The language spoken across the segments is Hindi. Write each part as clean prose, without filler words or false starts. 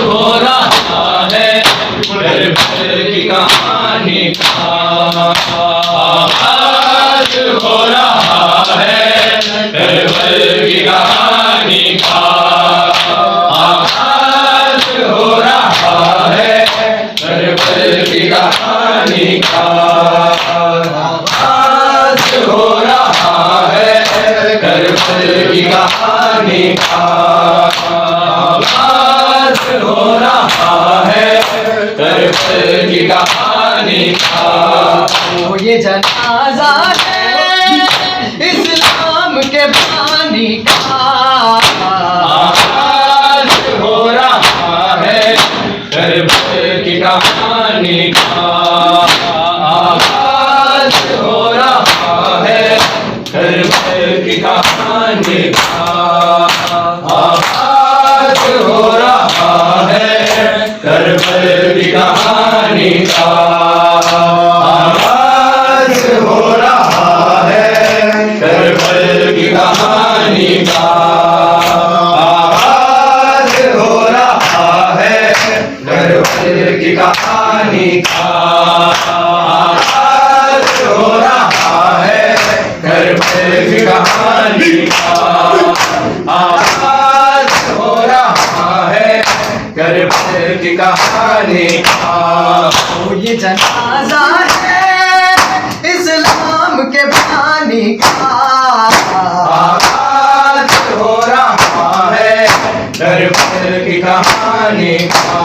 हो रहा है करबल की कहानी का आगाज़ हो रहा है करबल की कहानी का आगाज़ हो रहा है करबल की कहानी का आगाज़ हो रहा है करबल की कहानी का हो रहा है करबल की कहानी का। वो ये जनाजा है इस्लाम के बानी का आगाज़ हो रहा है करबल की कहानी का आगाज़ हो रहा है करबल की कहानी का आगाज़ हो रहा है करबल की कहानी का आगाज़ हो रहा है करबल की कहानी का आगाज़ हो रहा है करबल की कहानी का आगाज़ हो रहा है करबल की कहानी का आगाज़ हो रहा है करबल की कहानी का। वो ये जनाजा है इस्लाम के बानी का आगाज़ हो रहा है करबल की कहानी का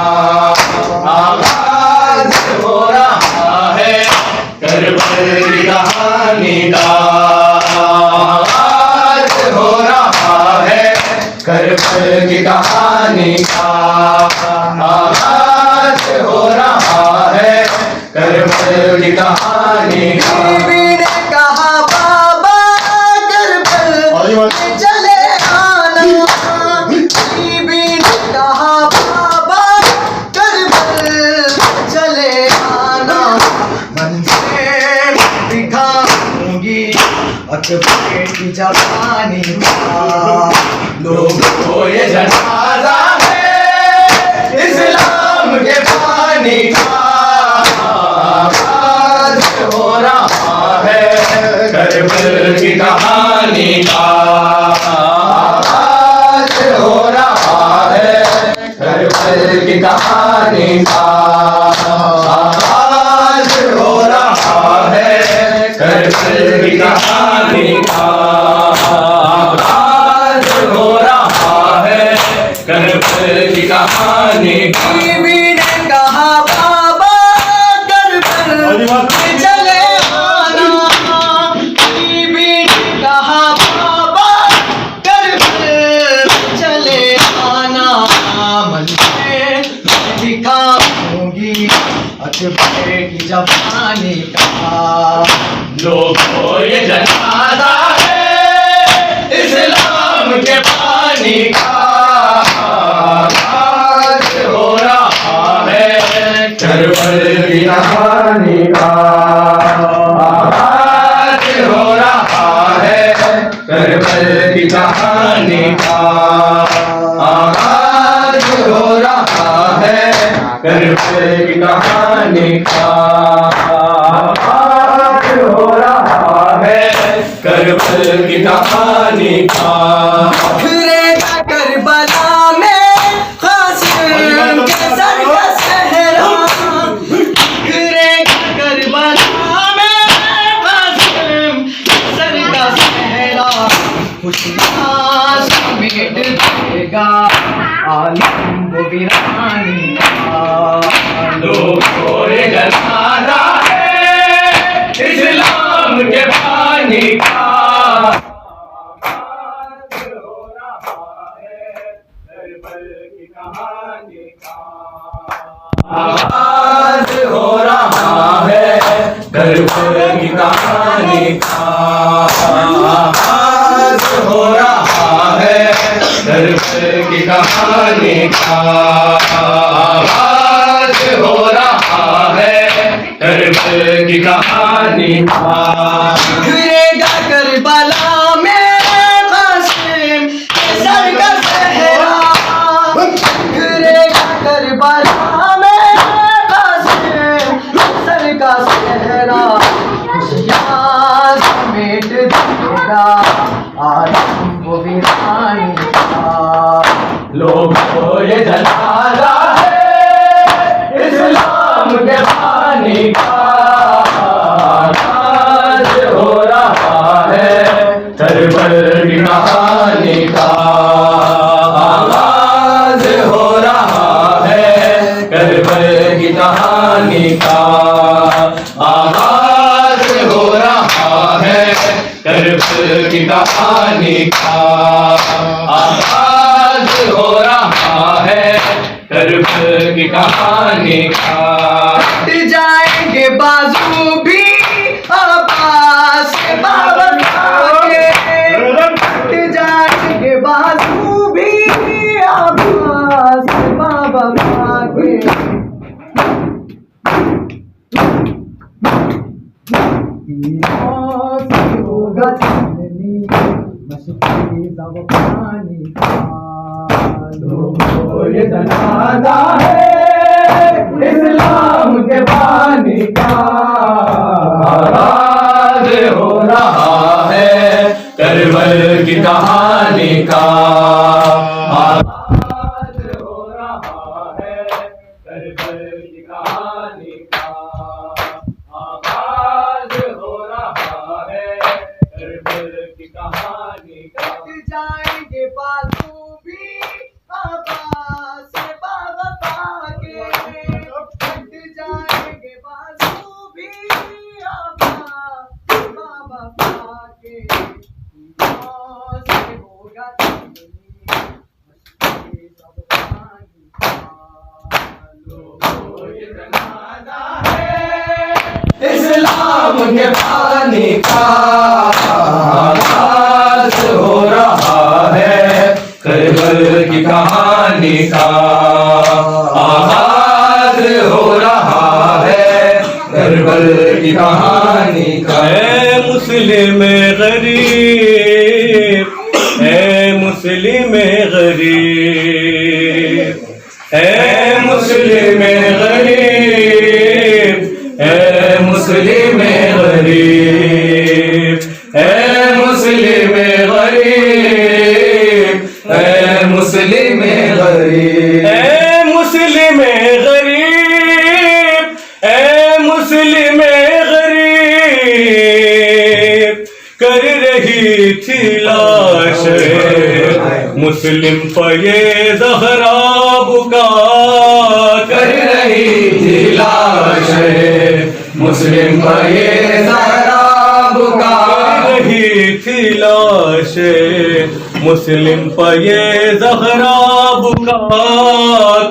आगाज़ हो रहा है करबल की कहानी का आगाज़ हो रहा है करबल की कहानी का आगाज़ हो रहा है करबल की कहानी का। बीवी ने कहा बाबा करबल में चले आना बीवी ने कहा बाबा करबल में चले आना मंजिल दिखाऊंगी अकबर की जवानी का लोगों ये जनाजा है इस्लाम के पानी का आगाज़ हो रहा है करबल की कहानी का आगाज़ हो रहा है करबल की कहानी का आगाज़ हो रहा है करबल की कहानी का आगाज़ हो रहा है करबल की कहानी का। बीवी ने कहा बाबा करबल में चले आना बीवी ने कहा बाबा करबल में चले आना मंजिल दिखाऊंगी अकबर की जवानी का लोगों ये जनाजा है इस्लाम के पानी का आगाज़ हो रहा है करबल की कहानी का आगाज़ हो रहा है करबल की कहानी का आगाज़ हो रहा है करबल की कहानी का आगाज़ हो रहा है करबल की कहानी का। बिखरेगा करबला में क़ासिम के सर का सहरा बिखरेगा करबला में क़ासिम के सर का सहरा खुशियाँ समेट देगा आलम वो वीरानी का लोगों ये जनाजा है इस्लाम के पानी का आगाज़ हो रहा है करबल की कहानी का आगाज़ हो रहा है करबल की कहानी का आगाज़ हो रहा है करबल की कहानी का आगाज़ हो रहा है करबल की की कहानी का। बिखरेगा करबला में कासिम के सर का सहरा, बिखरेगा करबला में कासिम के सर का सहरा, खुशियाँ समेट देगा आलम वो वीरानी का। लोगों ये जनाजा है इस्लाम के बानी का, आज हो रहा है करबल की कहानी का, आगाज हो रहा है करबल की कहानी का, आगाज हो रहा है करबल की कहानी का, आगाज हो रहा है करबल की कहानी का। कट जाएंगे बाजू भी अब्बास के बाबा के, कट जाएंगे बाजू भी अब्बास के बाबा के। होगा चांदनी मस्ती सब पानी का। लोगों ये जनाजा है इस्लाम के बानी का, आगाज हो रहा है करबल की कहानी का, आगाज हो रहा है करबल की कहानी का, आगाज हो रहा है करबल की कहानी का। कट जाएंगे बाजू भी अब्बास के बाबा के, कट जाएंगे बाजू भी अब्बास के बाबा के। मौत से होगा चांदनी मस्ती सब पानी का। लोगों ये जनाजा है इस्लाम के बानी का, आगाज हो रहा है करबल की कहानी का, आगाज हो रहा है करबल की कहानी का। ऐ मुस्लिम गरीब, ऐ मुस्लिम गरीब, ऐ मुस्लिम गरीब, ऐ मुस्लिम गरीब, ऐ मुस्लिम गरीब, ऐ मुस्लिम गरीब, ऐ मुस्लिम गरीब, ऐ मुस्लिम गरीब, कर रही थी लाश मुस्लिम पर ये ज़हरा बुका, कर रही थी लाश मुस्लिम पर ये ज़हरा बुका, कर रही थी लाश मुस्लिम पर ये ज़हरा बुका,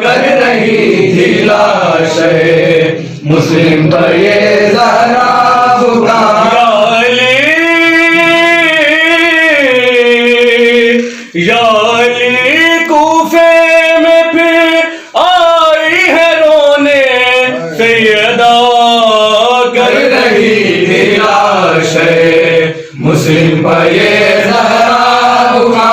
कर रही थी लाश मुस्लिम पर ये ज़हरा बुका। या अली कूफे में फिर आई है रोने सैयदा, कर रही थी लाश मुस्लिम पर ये ज़हरा बुका,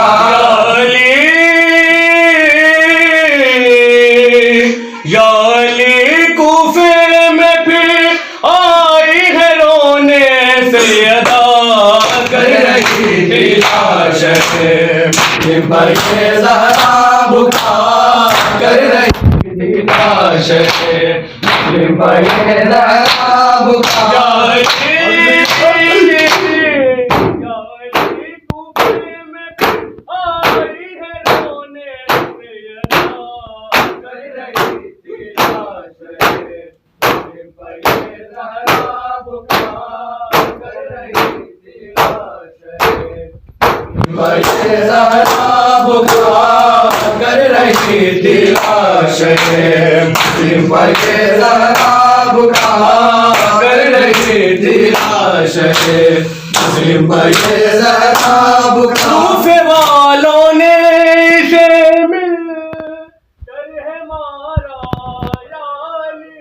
या अली कूफे में फिर आई है रोने सैयदा, कर रही थी लाश मुस्लिम पर ये ज़हरा बुका, कर रही थी लाश मुस्लिम पर ये ज़हरा बुका। कर रही थी लाश मुस्लिम पर ये ज़हरा बुका, कर रही थी लाश मुस्लिम पर ये ज़हरा बुका। कूफे वालों ने इसे मिल कर है मारा, या अली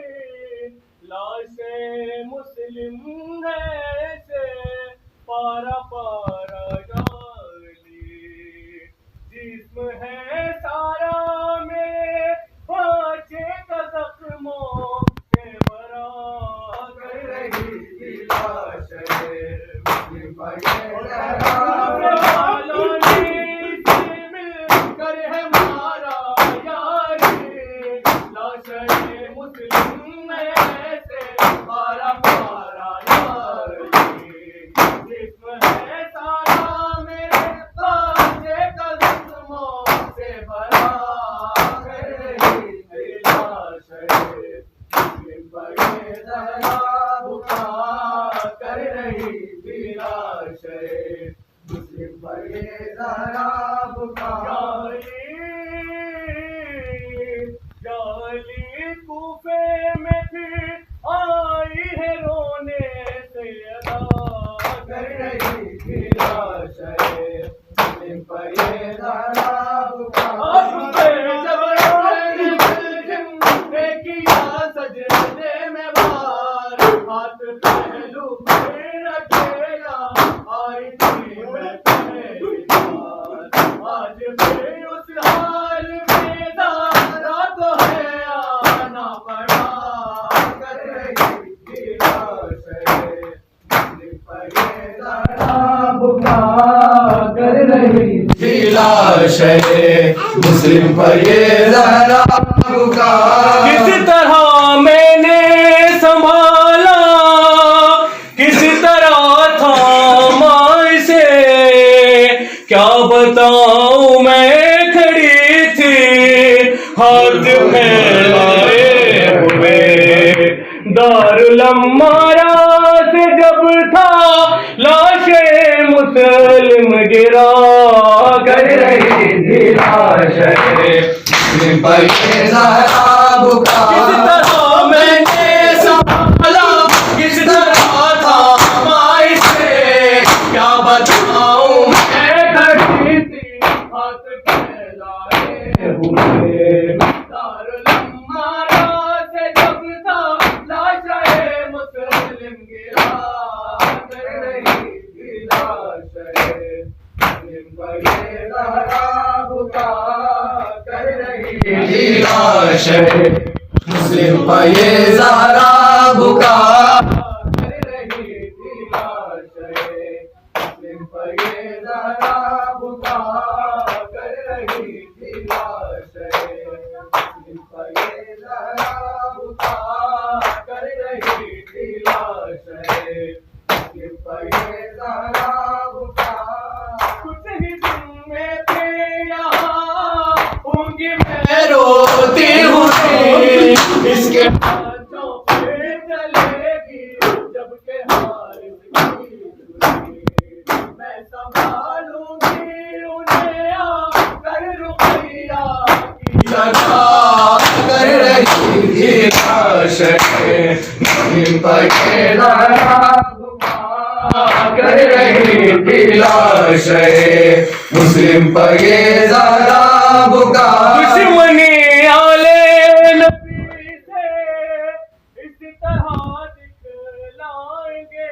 लाशे मुस्लिम मुस्लिम ऐसे मारा मारा यार जिस्म है सारा मेरे बाजे का जख्मों से भरा मेरे लाश है बड़े जरा बुका कर रही लाश है मुस्लिम बड़े जरा बुका जाली कूफे में फिर आई है रोने से अदा कर रही लाश है मुस्लिम बड़े जरा बुका किया सजदे में बार हाथ पहलू में रखेला आई थी मैं पहली बार आज मैं उस हाल में दारा तो है आना पड़ा कर रही लाश है पड़े जरा बुका कर रही लाश है मुस्लिम पर ये जरा बुका किस तरह मैंने संभाला किस तरह थामा इसे क्या बताऊं मैं खड़ी थी हाथ फैलाए हुए दारुल अम्मारा से जब था लाशे मुस्लिम गिरा कर रही थी लाश मुस्लिम पर ये जरा बुका किस तरह मैंने संभाला किस तरह था माई से क्या बताऊं मैं खड़ी थी हाथ फैलाए हुए दारुल अम्मारा से जब था लाशे मुस्लिम गिरा कर रही थी लाश है मुस्लिम पर ये जरा बुका कर रही लाश है मुस्लिम पर ये जरा बुका कर रही थी लाश है मुस्लिम पर ये जरा बुका कर रही थी लाश है मुस्लिम पर ये जरा बुका कर रही थी लाश है मुस्लिम पर ये जरा बुका कुछ ही दिन में थे यहाँ होंगी मैं रोती हूँ इसके हाथों पे चलेगी जब के हार मैं संभालूंगी उन्हें आकर रुपया की जगह कर रही थी लाश है मुस्लिम पर ये जरा बुका कर रही थी लाश है मुस्लिम पर ये जरा बुका दुश्मनी आले नबी से इस तरह दिखलाएंगे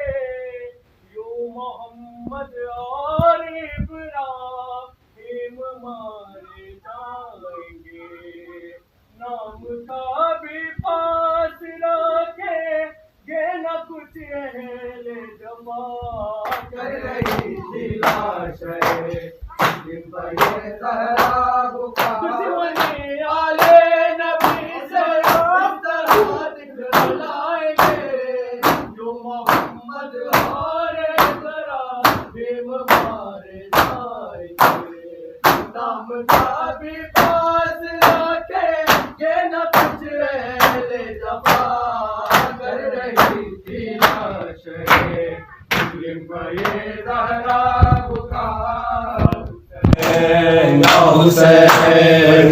यूं मोहम्मद और इब्राहिम मारे जाएंगे नाम का भी पास रखे ये न कुछ अहले जमा कर रही थी लाश है मुस्लिम पर ये जरा बुका दुश्मनी आले नबी से इस तरह दिखलाएंगे जो मोहम्मद और इब्राहिम मारे जाएंगे नाम का भी पास रखे ये न कुछ अहले जफा कर रही थी लाश है मुस्लिम पर ये जरा बुका हुसैन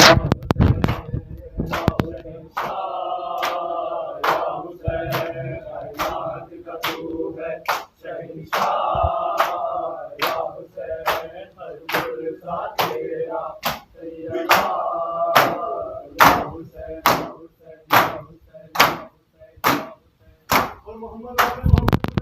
मोहम्मद